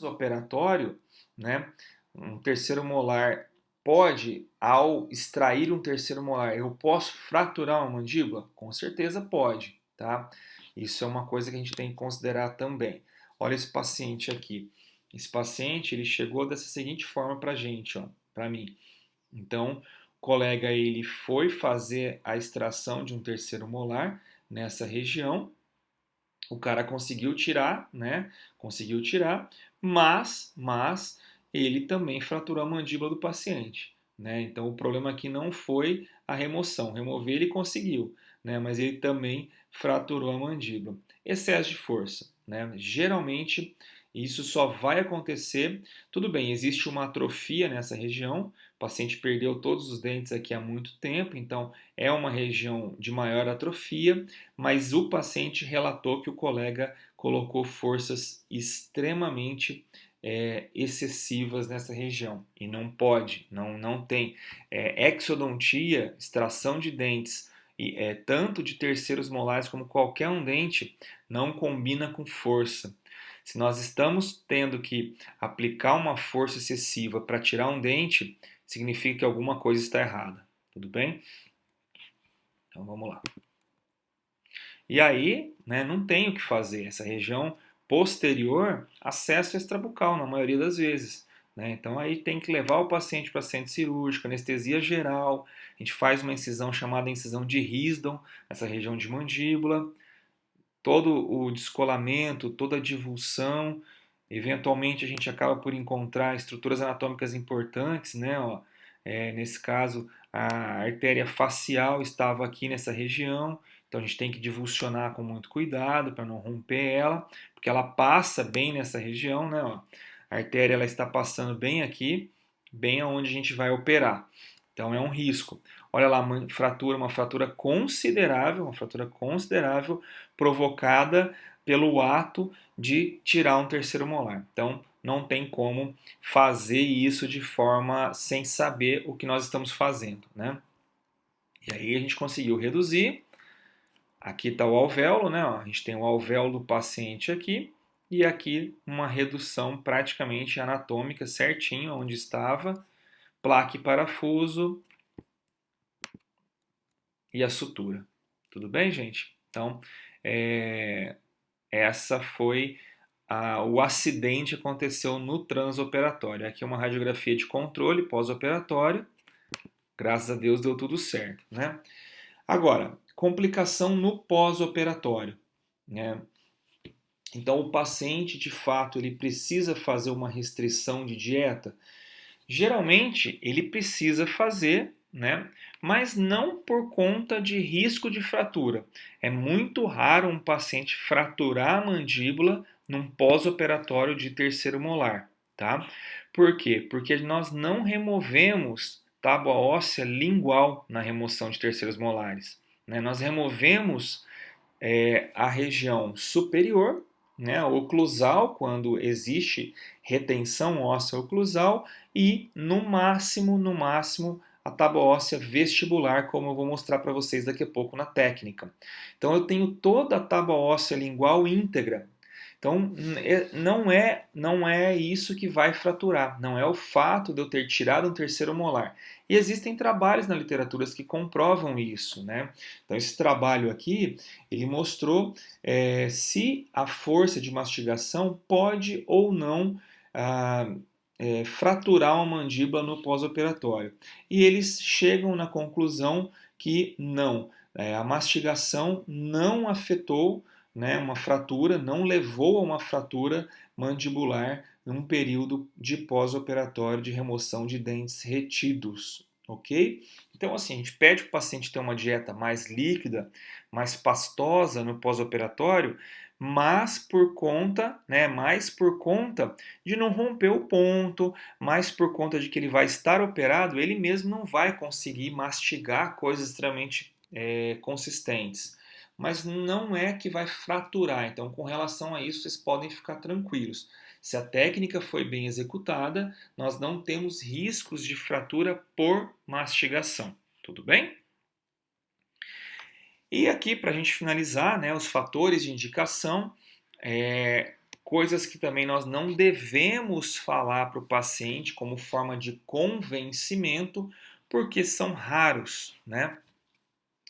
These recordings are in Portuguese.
operatório, né, um terceiro molar pode, ao extrair um terceiro molar, eu posso fraturar uma mandíbula? Com certeza pode, tá? Isso é uma coisa que a gente tem que considerar também. Olha esse paciente aqui. Esse paciente, ele chegou dessa seguinte forma pra gente, ó, pra mim. Então, o colega ele foi fazer a extração de um terceiro molar nessa região, o cara conseguiu tirar, né? Conseguiu tirar, mas ele também fraturou a mandíbula do paciente, né? Então o problema aqui não foi a remoção, remover ele conseguiu, né? Mas ele também fraturou a mandíbula. Excesso de força, né? Geralmente isso só vai acontecer, tudo bem, existe uma atrofia nessa região, o paciente perdeu todos os dentes aqui há muito tempo, então é uma região de maior atrofia, mas o paciente relatou que o colega colocou forças extremamente excessivas nessa região e não pode, não tem. Exodontia, extração de dentes, tanto de terceiros molares como qualquer um dente, não combina com força. Se nós estamos tendo que aplicar uma força excessiva para tirar um dente, significa que alguma coisa está errada. Tudo bem? Então vamos lá. E aí, né, não tem o que fazer. Essa região posterior, acesso extrabucal, na maioria das vezes. Né? Então aí tem que levar o paciente para centro cirúrgico, anestesia geral. A gente faz uma incisão chamada incisão de Risdon, nessa região de mandíbula. Todo o descolamento, toda a divulsão. Eventualmente a gente acaba por encontrar estruturas anatômicas importantes, né? Ó, nesse caso, a artéria facial estava aqui nessa região, então a gente tem que divulsionar com muito cuidado para não romper ela, porque ela passa bem nessa região, né? Ó. A artéria ela está passando bem aqui, bem aonde a gente vai operar. Então é um risco. Olha lá, uma uma fratura considerável provocada pelo ato de tirar um terceiro molar. Então, não tem como fazer isso de forma sem saber o que nós estamos fazendo, né? E aí a gente conseguiu reduzir. Aqui está o alvéolo, né? A gente tem o alvéolo do paciente aqui e aqui uma redução praticamente anatômica certinho onde estava, placa e parafuso e a sutura. Tudo bem, gente? Então, essa foi o acidente aconteceu no transoperatório. Aqui é uma radiografia de controle pós-operatório. Graças a Deus deu tudo certo, né? Agora, complicação no pós-operatório, né? Então, o paciente, de fato, ele precisa fazer uma restrição de dieta. Geralmente, ele precisa fazer, né? Mas não por conta de risco de fratura. É muito raro um paciente fraturar a mandíbula num pós-operatório de terceiro molar, tá? Por quê? Porque nós não removemos tábua óssea lingual na remoção de terceiros molares, né? Nós removemos a região superior, né, oclusal, quando existe retenção óssea oclusal, e no máximo, a tábua óssea vestibular, como eu vou mostrar para vocês daqui a pouco na técnica. Então eu tenho toda a tábua óssea lingual íntegra. Então não é isso que vai fraturar, não é o fato de eu ter tirado um terceiro molar. E existem trabalhos na literatura que comprovam isso, né? Então esse trabalho aqui ele mostrou se a força de mastigação pode ou não fraturar uma mandíbula no pós-operatório. E eles chegam na conclusão que não, a mastigação não afetou, né, uma fratura, não levou a uma fratura mandibular num período de pós-operatório de remoção de dentes retidos, ok? Então, assim, a gente pede para o paciente ter uma dieta mais líquida, mais pastosa no pós-operatório, mas por conta, né, mais por conta de não romper o ponto, mais por conta de que ele vai estar operado, ele mesmo não vai conseguir mastigar coisas extremamente consistentes. Mas não é que vai fraturar, então com relação a isso vocês podem ficar tranquilos. Se a técnica foi bem executada, nós não temos riscos de fratura por mastigação. Tudo bem? E aqui, para a gente finalizar, né, os fatores de indicação, coisas que também nós não devemos falar para o paciente como forma de convencimento, porque são raros, né?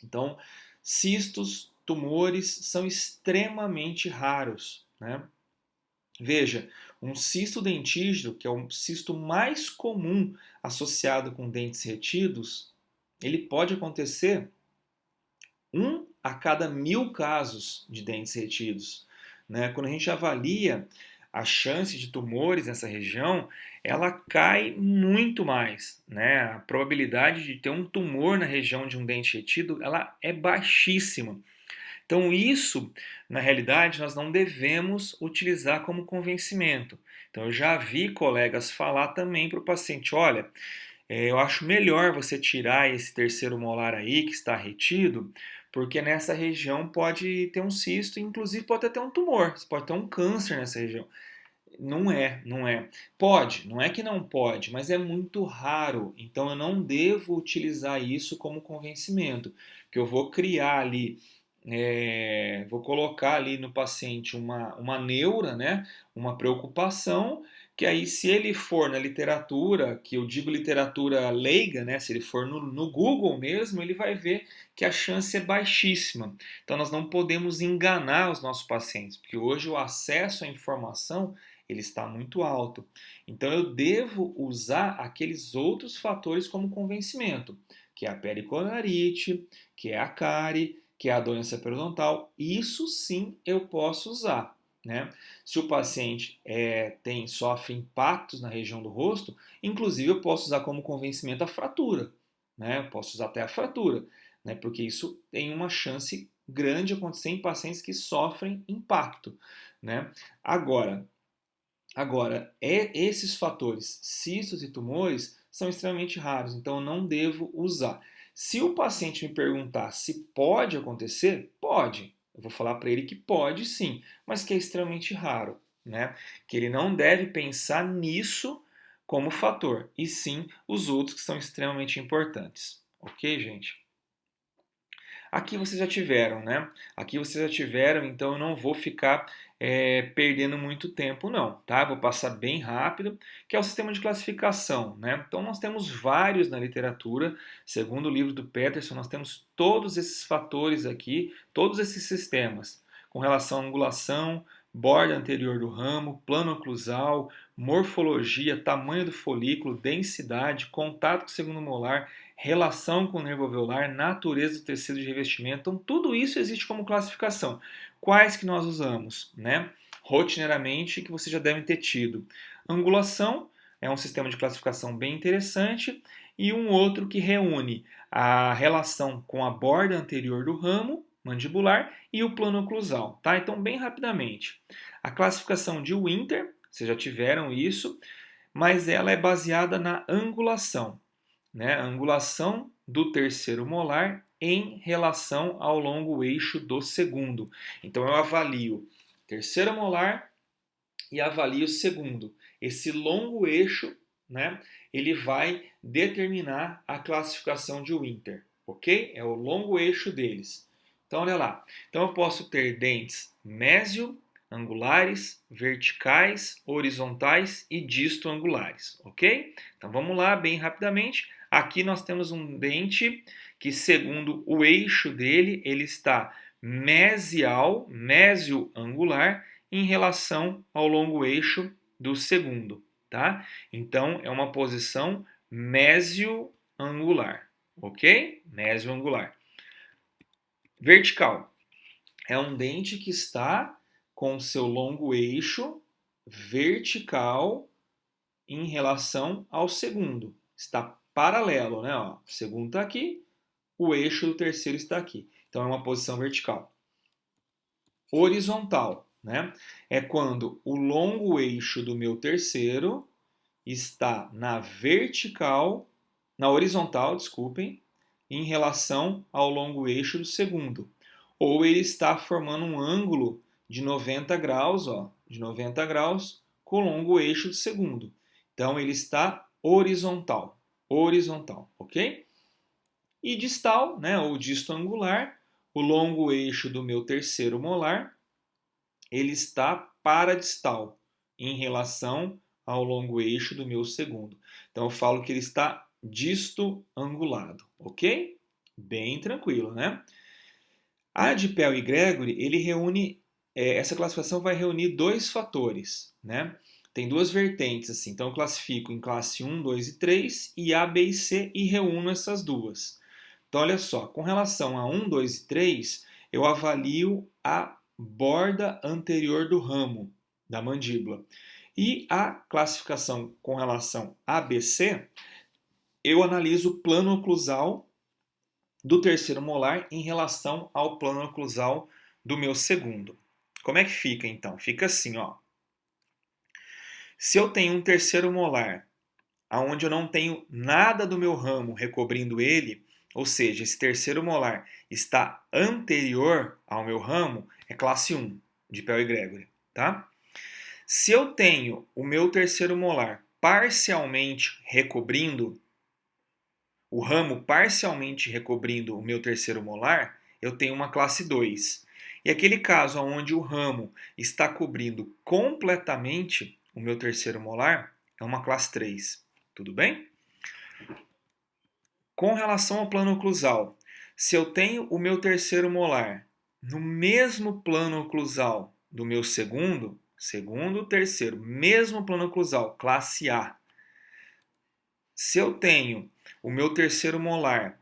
Então, cistos, tumores são extremamente raros, né? Veja, um cisto dentígeno, que é o cisto mais comum associado com dentes retidos, ele pode acontecer 1 a cada 1000 casos de dentes retidos, né? Quando a gente avalia a chance de tumores nessa região, ela cai muito mais, né? A probabilidade de ter um tumor na região de um dente retido, ela é baixíssima. Então isso, na realidade, nós não devemos utilizar como convencimento. Então eu já vi colegas falar também para o paciente, olha, eu acho melhor você tirar esse terceiro molar aí que está retido, porque nessa região pode ter um cisto, inclusive pode ter um tumor, você pode ter um câncer nessa região. Não é, não é. Pode, não é que não pode, mas é muito raro. Então eu não devo utilizar isso como convencimento, que eu vou criar ali, vou colocar ali no paciente uma neura, né? Uma preocupação, que aí se ele for na literatura, que eu digo literatura leiga, né? Se ele for no Google mesmo, ele vai ver que a chance é baixíssima. Então nós não podemos enganar os nossos pacientes, porque hoje o acesso à informação ele está muito alto. Então eu devo usar aqueles outros fatores como convencimento, que é a pericordarite, que é a cárie, que é a doença periodontal. Isso sim eu posso usar, né? Se o paciente sofre impactos na região do rosto, inclusive eu posso usar como convencimento a fratura, né? Eu posso usar até a fratura, né? Porque isso tem uma chance grande de acontecer em pacientes que sofrem impacto, né? Agora, esses fatores, cistos e tumores, são extremamente raros, então eu não devo usar. Se o paciente me perguntar se pode acontecer, pode. Eu vou falar para ele que pode sim, mas que é extremamente raro, né? Que ele não deve pensar nisso como fator, e sim os outros que são extremamente importantes. Ok, gente? Aqui vocês já tiveram, né? Aqui vocês já tiveram, então eu não vou ficar perdendo muito tempo, não, tá? Vou passar bem rápido, que é o sistema de classificação, né? Então nós temos vários na literatura, segundo o livro do Peterson, nós temos todos esses fatores aqui, todos esses sistemas, com relação à angulação, borda anterior do ramo, plano oclusal, morfologia, tamanho do folículo, densidade, contato com o segundo molar, relação com o nervo alveolar, natureza do tecido de revestimento. Então, tudo isso existe como classificação. Quais que nós usamos, né? Rotineiramente, que vocês já devem ter tido. Angulação é um sistema de classificação bem interessante e um outro que reúne a relação com a borda anterior do ramo mandibular e o plano oclusal, tá? Então, bem rapidamente. A classificação de Winter, vocês já tiveram isso, mas ela é baseada na angulação, né? A angulação do terceiro molar em relação ao longo eixo do segundo. Então eu avalio terceiro molar e avalio o segundo. Esse longo eixo, né, ele vai determinar a classificação de Winter, ok? É o longo eixo deles. Então olha lá. Então eu posso ter dentes mésio, angulares, verticais, horizontais e disto-angulares, ok? Então vamos lá bem rapidamente. Aqui nós temos um dente que, segundo o eixo dele, ele está mesial, mésio-angular, em relação ao longo eixo do segundo, tá? Então é uma posição mésio-angular, ok? Mésio-angular. Vertical é um dente que está com seu longo eixo vertical em relação ao segundo. Está paralelo, né? Ó, o segundo está aqui, o eixo do terceiro está aqui. Então é uma posição vertical. Horizontal, né? É quando o longo eixo do meu terceiro está na vertical, na horizontal, desculpem, em relação ao longo eixo do segundo. Ou ele está formando um ângulo de 90 graus, ó, de 90 graus com o longo eixo do segundo. Então ele está horizontal, horizontal, ok? E distal, né, ou disto angular, o longo eixo do meu terceiro molar, ele está paradistal em relação ao longo eixo do meu segundo. Então eu falo que ele está disto-angulado, ok? Bem tranquilo, né? A de Pell e Gregory, ele reúne, essa classificação vai reunir dois fatores, né? Tem duas vertentes, assim. Então eu classifico em classe 1, 2 e 3 e A, B e C e reúno essas duas. Então olha só, com relação a 1, 2 e 3, eu avalio a borda anterior do ramo da mandíbula. E a classificação com relação a B, C, eu analiso o plano oclusal do terceiro molar em relação ao plano oclusal do meu segundo. Como é que fica então? Fica assim, ó. Se eu tenho um terceiro molar onde eu não tenho nada do meu ramo recobrindo ele, ou seja, esse terceiro molar está anterior ao meu ramo, é classe 1 de Pell e Gregory, tá? Se eu tenho o meu terceiro molar parcialmente recobrindo, o ramo parcialmente recobrindo o meu terceiro molar, eu tenho uma classe 2. E aquele caso onde o ramo está cobrindo completamente o meu terceiro molar, é uma classe 3. Tudo bem? Com relação ao plano oclusal, se eu tenho o meu terceiro molar no mesmo plano oclusal do meu segundo, terceiro, mesmo plano oclusal, classe A. Se eu tenho o meu terceiro molar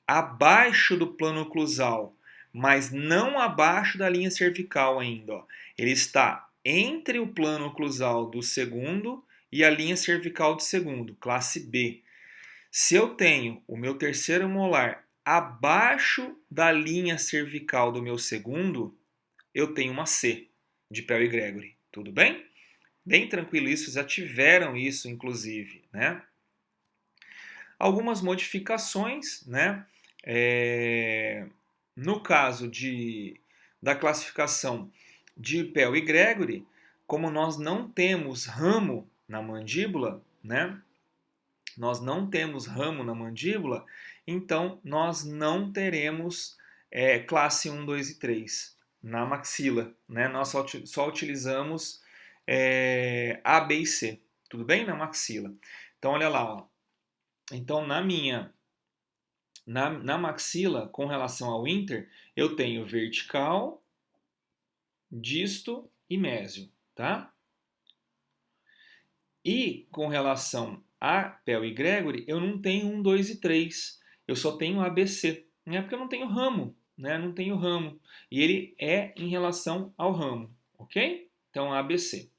abaixo do plano oclusal, mas não abaixo da linha cervical ainda, ó, ele está entre o plano oclusal do segundo e a linha cervical do segundo, classe B. Se eu tenho o meu terceiro molar abaixo da linha cervical do meu segundo, eu tenho uma C de Pell e Gregory. Tudo bem? Bem tranquilo isso, já tiveram isso inclusive, né? Algumas modificações, né? No caso da classificação de Pell e Gregory, como nós não temos ramo na mandíbula, né? Nós não temos ramo na mandíbula, então nós não teremos classe 1, 2 e 3 na maxila, né? Nós só utilizamos A, B e C, tudo bem? Na maxila. Então olha lá, ó. Então na maxila, com relação ao inter, eu tenho vertical, disto e mésio, tá? E com relação a Pell e Gregory, eu não tenho 1, 2 e 3. Eu só tenho ABC. Não é porque eu não tenho ramo, né? Não tenho ramo. E ele é em relação ao ramo, ok? Então, ABC.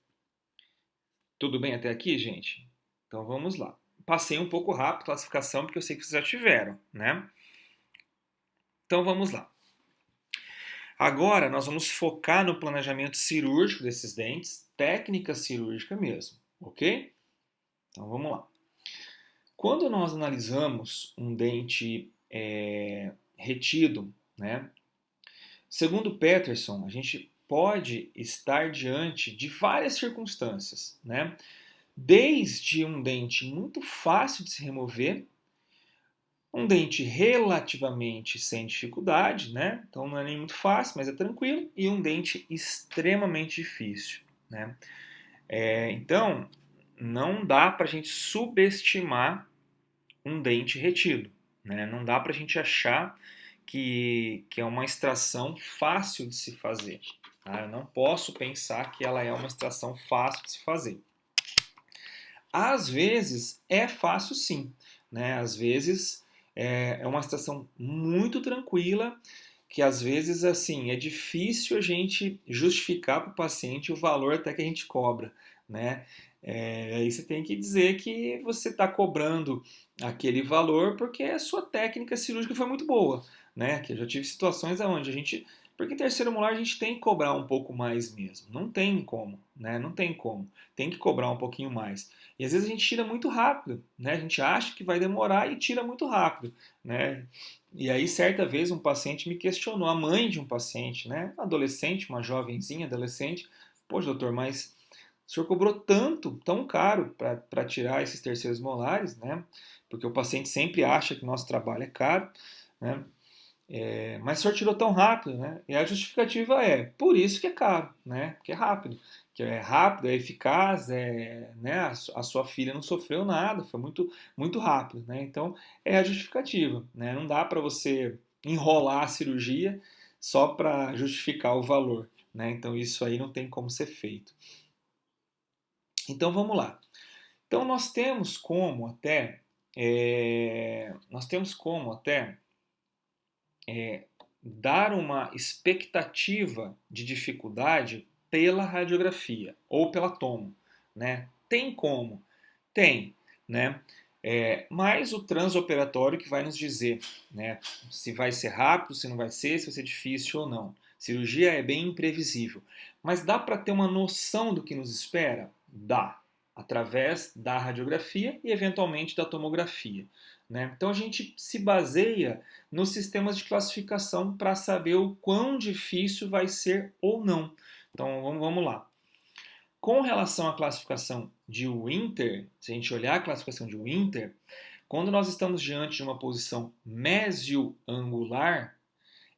Tudo bem até aqui, gente? Então, vamos lá. Passei um pouco rápido a classificação, porque eu sei que vocês já tiveram, né? Então, vamos lá. Agora, nós vamos focar no planejamento cirúrgico desses dentes, técnica cirúrgica mesmo, ok? Então, vamos lá. Quando nós analisamos um dente retido, né, segundo Peterson, a gente pode estar diante de várias circunstâncias, né, desde um dente muito fácil de se remover, um dente relativamente sem dificuldade, né, então não é nem muito fácil, mas é tranquilo, e um dente extremamente difícil, né. Então, não dá para a gente subestimar um dente retido, né? Não dá para a gente achar que é uma extração fácil de se fazer. Tá? Eu não posso pensar que ela é uma extração fácil de se fazer. Às vezes é fácil sim, né? Às vezes é uma extração muito tranquila, que às vezes assim é difícil a gente justificar para o paciente o valor até que a gente cobra, né? Aí você tem que dizer que você está cobrando aquele valor porque a sua técnica cirúrgica foi muito boa, né? Que eu já tive situações onde a gente, porque terceiro molar a gente tem que cobrar um pouco mais mesmo, não tem como, né? Não tem como, tem que cobrar um pouquinho mais. E às vezes a gente tira muito rápido, né? A gente acha que vai demorar e tira muito rápido, né? E aí, certa vez, um paciente me questionou, a mãe de um paciente, né? Adolescente, uma jovenzinha adolescente. Poxa, doutor, mas o senhor cobrou tanto, tão caro para tirar esses terceiros molares, né? Porque o paciente sempre acha que o nosso trabalho é caro, né? Mas o senhor tirou tão rápido, né? E a justificativa é, por isso que é caro, né? Porque é rápido. que é rápido, é eficaz, né, a sua filha não sofreu nada, foi muito, muito rápido, né? Então é a justificativa, né? Não dá para você enrolar a cirurgia só para justificar o valor, né? Então isso aí não tem como ser feito. Então vamos lá. Então nós temos como até dar uma expectativa de dificuldade pela radiografia ou pela tomo, né? Tem como? Tem, né? Mas o transoperatório que vai nos dizer, né, se vai ser rápido, se não vai ser difícil ou não. Cirurgia é bem imprevisível. Mas dá para ter uma noção do que nos espera? Dá, através da radiografia e eventualmente da tomografia, né? Então a gente se baseia nos sistemas de classificação para saber o quão difícil vai ser ou não. Então vamos lá. Com relação à classificação de Winter, se a gente olhar a classificação de Winter, quando nós estamos diante de uma posição mesioangular,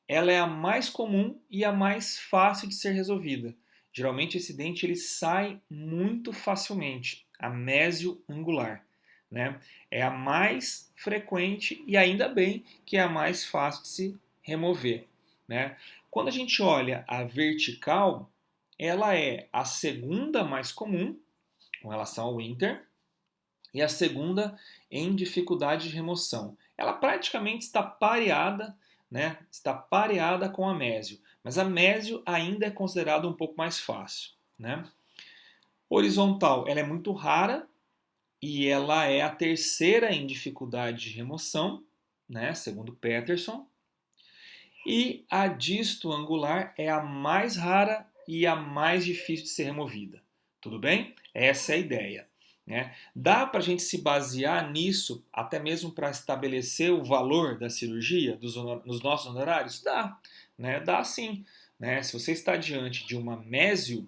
ela é a mais comum e a mais fácil de ser resolvida. Geralmente esse dente ele sai muito facilmente, a mesioangular, né? É a mais frequente e ainda bem que é a mais fácil de se remover, né? Quando a gente olha a vertical, ela é a segunda mais comum com relação ao Winter e a segunda em dificuldade de remoção. Ela praticamente está pareada, né? Está pareada com a mésio, mas a mésio ainda é considerada um pouco mais fácil, né? Horizontal, ela é muito rara e ela é a terceira em dificuldade de remoção, né? Segundo Peterson. E a disto angular é a mais rara e a mais difícil de ser removida. Tudo bem? Essa é a ideia, né? Dá para a gente se basear nisso, até mesmo para estabelecer o valor da cirurgia, nos nossos honorários? Dá, né? Dá sim. Né? Se você está diante de uma mésio,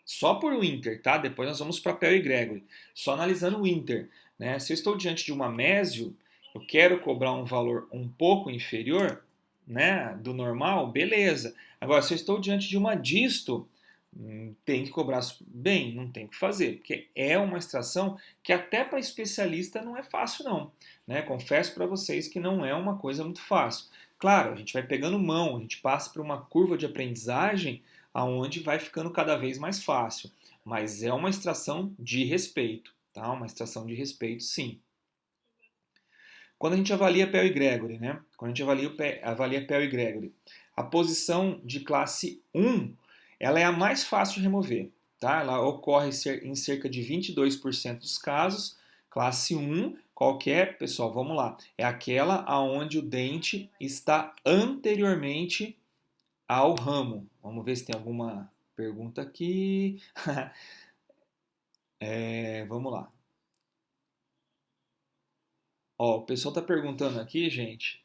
só por Winter, tá? Depois nós vamos para Pell e Gregory, só analisando o Winter, né? Se eu estou diante de uma mésio, eu quero cobrar um valor um pouco inferior, né, do normal, beleza. Agora, se eu estou diante de uma disto, tem que cobrar bem, não tem o que fazer, porque é uma extração que até para especialista não é fácil não, né? Confesso para vocês que não é uma coisa muito fácil. Claro, a gente vai pegando mão, a gente passa por uma curva de aprendizagem aonde vai ficando cada vez mais fácil, mas é uma extração de respeito, tá? Uma extração de respeito, sim. Quando a gente avalia Pell e Gregory, né? Quando a gente avalia Pell e Gregory, a posição de classe 1, ela é a mais fácil de remover, tá? Ela ocorre em cerca de 22% dos casos. Classe 1, qualquer, pessoal, vamos lá, é aquela aonde o dente está anteriormente ao ramo. Vamos ver se tem alguma pergunta aqui. Vamos lá. Ó, o pessoal está perguntando aqui, gente,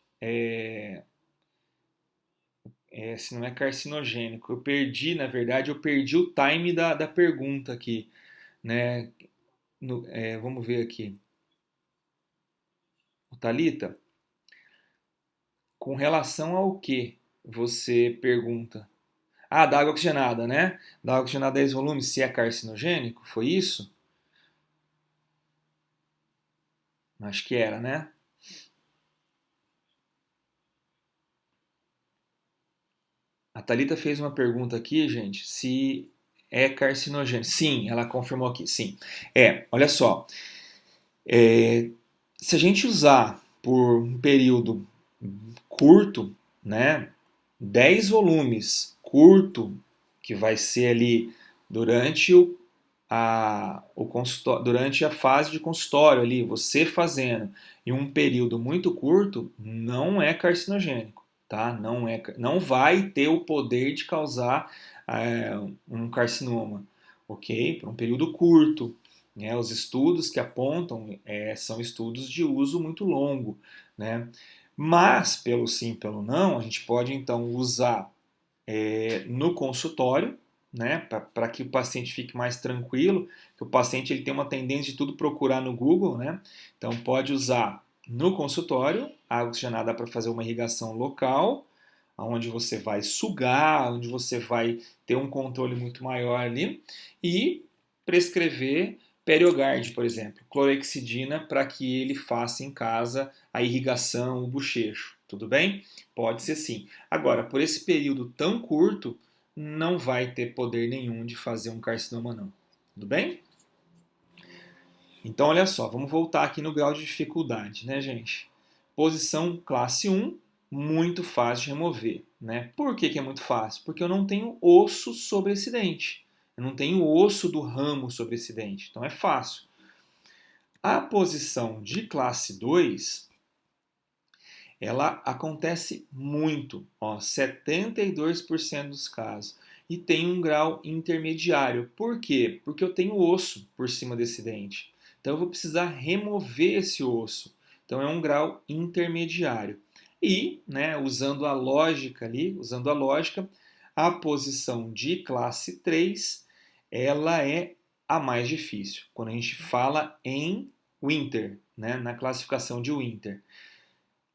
se não é carcinogênico. Eu perdi, na verdade, eu perdi o time da pergunta aqui, né? Vamos ver aqui. Thalita, com relação ao que você pergunta? Ah, da água oxigenada, né? Da água oxigenada 10 volumes, se é carcinogênico, foi isso? Acho que era, né? A Thalita fez uma pergunta aqui, gente, se é carcinogênico. Sim, ela confirmou aqui, sim. Olha só. Se a gente usar por um período curto, né, 10 volumes curto, que vai ser ali durante durante a fase de consultório ali, você fazendo em um período muito curto, não é carcinogênico, tá? Não vai ter o poder de causar um carcinoma, ok? Por um período curto. Né? Os estudos que apontam são estudos de uso muito longo, né? Mas, pelo sim, pelo não, a gente pode então usar no consultório, né, para que o paciente fique mais tranquilo, que o paciente ele tem uma tendência de tudo procurar no Google, né? Então pode usar no consultório, a água oxigenada para fazer uma irrigação local, onde você vai sugar, onde você vai ter um controle muito maior ali, e prescrever Periogard, por exemplo, clorexidina, para que ele faça em casa a irrigação, o bochecho. Tudo bem? Pode ser sim. Agora, por esse período tão curto, não vai ter poder nenhum de fazer um carcinoma, não. Tudo bem? Então, olha só, vamos voltar aqui no grau de dificuldade, né, gente? Posição classe 1, muito fácil de remover, né? Por que é muito fácil? Porque eu não tenho osso sobre esse dente. Eu não tenho osso do ramo sobre esse dente. Então, é fácil. A posição de classe 2, ela acontece muito, ó, 72% dos casos. E tem um grau intermediário. Por quê? Porque eu tenho osso por cima desse dente. Então eu vou precisar remover esse osso. Então é um grau intermediário. E, né, usando a lógica ali, a posição de classe 3, ela é a mais difícil. Quando a gente fala em Winter, né, na classificação de Winter.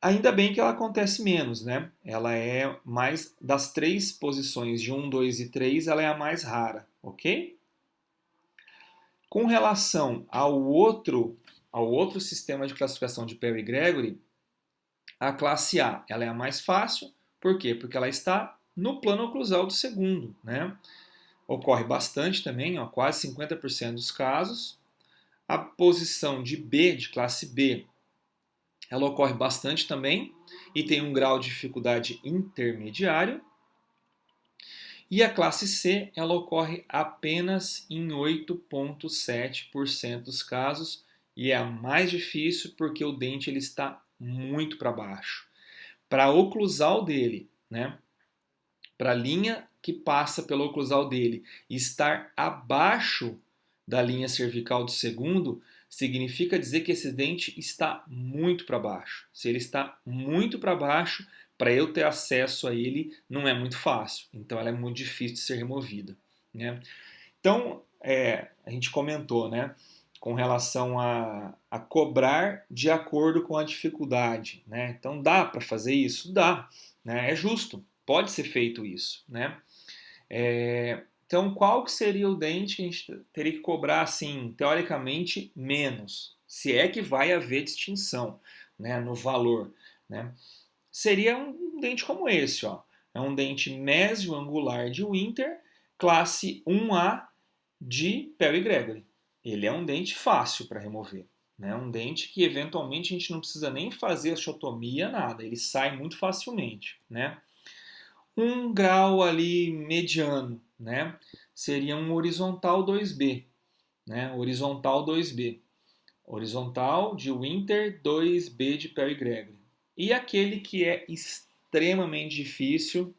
Ainda bem que ela acontece menos, né? Ela é mais das três posições de 1, 2 e 3, ela é a mais rara, ok? Com relação ao outro sistema de classificação de Perry Gregory, a classe A, ela é a mais fácil, por quê? Porque ela está no plano oclusal do segundo, né? Ocorre bastante também, ó, quase 50% dos casos. A posição de B, de classe B, ela ocorre bastante também e tem um grau de dificuldade intermediário. E a classe C, ela ocorre apenas em 8,7% dos casos e é a mais difícil porque o dente ele está muito para baixo. Para a oclusal dele, né? Para a linha que passa pela oclusal dele estar abaixo da linha cervical do segundo, significa dizer que esse dente está muito para baixo. Se ele está muito para baixo, para eu ter acesso a ele não é muito fácil. Então ela é muito difícil de ser removida, né? Então, a gente comentou, né, com relação a cobrar de acordo com a dificuldade, né? Então dá para fazer isso? Dá, né? É justo, pode ser feito isso, né? Então, qual que seria o dente que a gente teria que cobrar, assim, teoricamente, menos? Se é que vai haver distinção, né, no valor, né? Seria um dente como esse, ó. É um dente mesio-angular de Winter, classe 1A de Perry Gregory. Ele é um dente fácil para remover, né? Um dente que, eventualmente, a gente não precisa nem fazer osteotomia, nada. Ele sai muito facilmente, né? Um grau ali mediano, né? Seria um horizontal 2B, né? Horizontal 2B. Horizontal de Winter, 2B de Perry Gregory. E aquele que é extremamente difícil,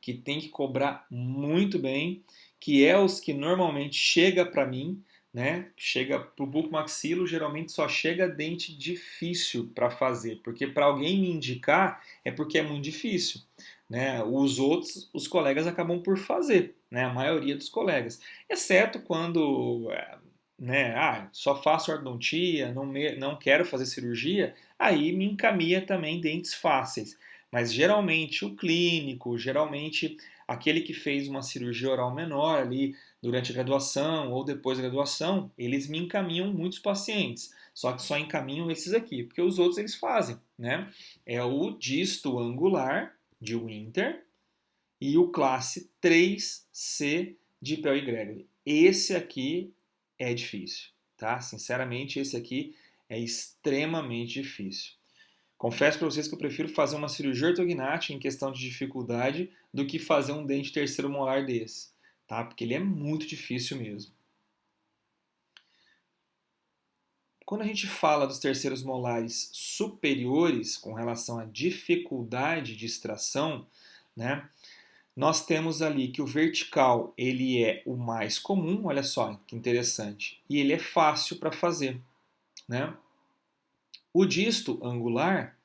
que tem que cobrar muito bem, que é os que normalmente chega para mim, né? Chega para o bucomaxilo, geralmente só chega dente difícil para fazer, porque para alguém me indicar é porque é muito difícil, né? Os outros, os colegas acabam por fazer, né? A maioria dos colegas, exceto quando, né? Só faço ortodontia, não quero fazer cirurgia, aí me encaminha também dentes fáceis. Mas geralmente o clínico, geralmente aquele que fez uma cirurgia oral menor ali durante a graduação ou depois da graduação, eles me encaminham muitos pacientes. Só que só encaminham esses aqui, porque os outros eles fazem, né? É o disto angular de Winter e o classe 3C de Perry Gregory. Esse aqui é difícil, tá? Sinceramente, esse aqui é extremamente difícil. Confesso para vocês que eu prefiro fazer uma cirurgia ortognática em questão de dificuldade do que fazer um dente terceiro molar desse, tá? Porque ele é muito difícil mesmo. Quando a gente fala dos terceiros molares superiores com relação à dificuldade de extração, né? Nós temos ali que o vertical ele é o mais comum, olha só que interessante, e ele é fácil para fazer, né? O disto angular,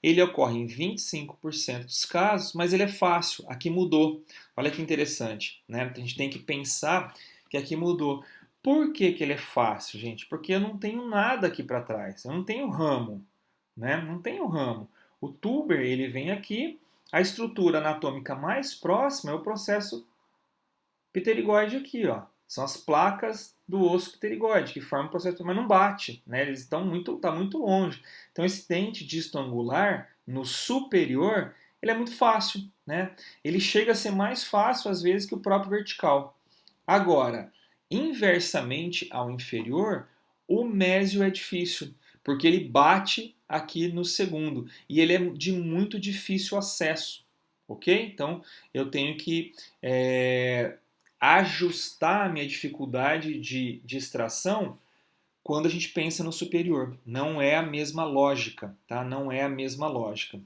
ele ocorre em 25% dos casos, mas ele é fácil. Aqui mudou. Olha que interessante, né? A gente tem que pensar que aqui mudou. Por que que ele é fácil, gente? Porque eu não tenho nada aqui para trás. Eu não tenho ramo, né? Não tenho ramo. O tuber, ele vem aqui, a estrutura anatômica mais próxima é o processo pterigóide aqui, ó. São as placas do osso pterigóide que formam o processo, mas não bate, né? Eles estão tá muito longe. Então esse dente disto angular no superior, ele é muito fácil, né? Ele chega a ser mais fácil às vezes que o próprio vertical. Agora, inversamente ao inferior, o mésio é difícil, porque ele bate aqui no segundo e ele é de muito difícil acesso, ok? Então eu tenho que ajustar a minha dificuldade de extração quando a gente pensa no superior. Não é a mesma lógica, tá? Não é a mesma lógica.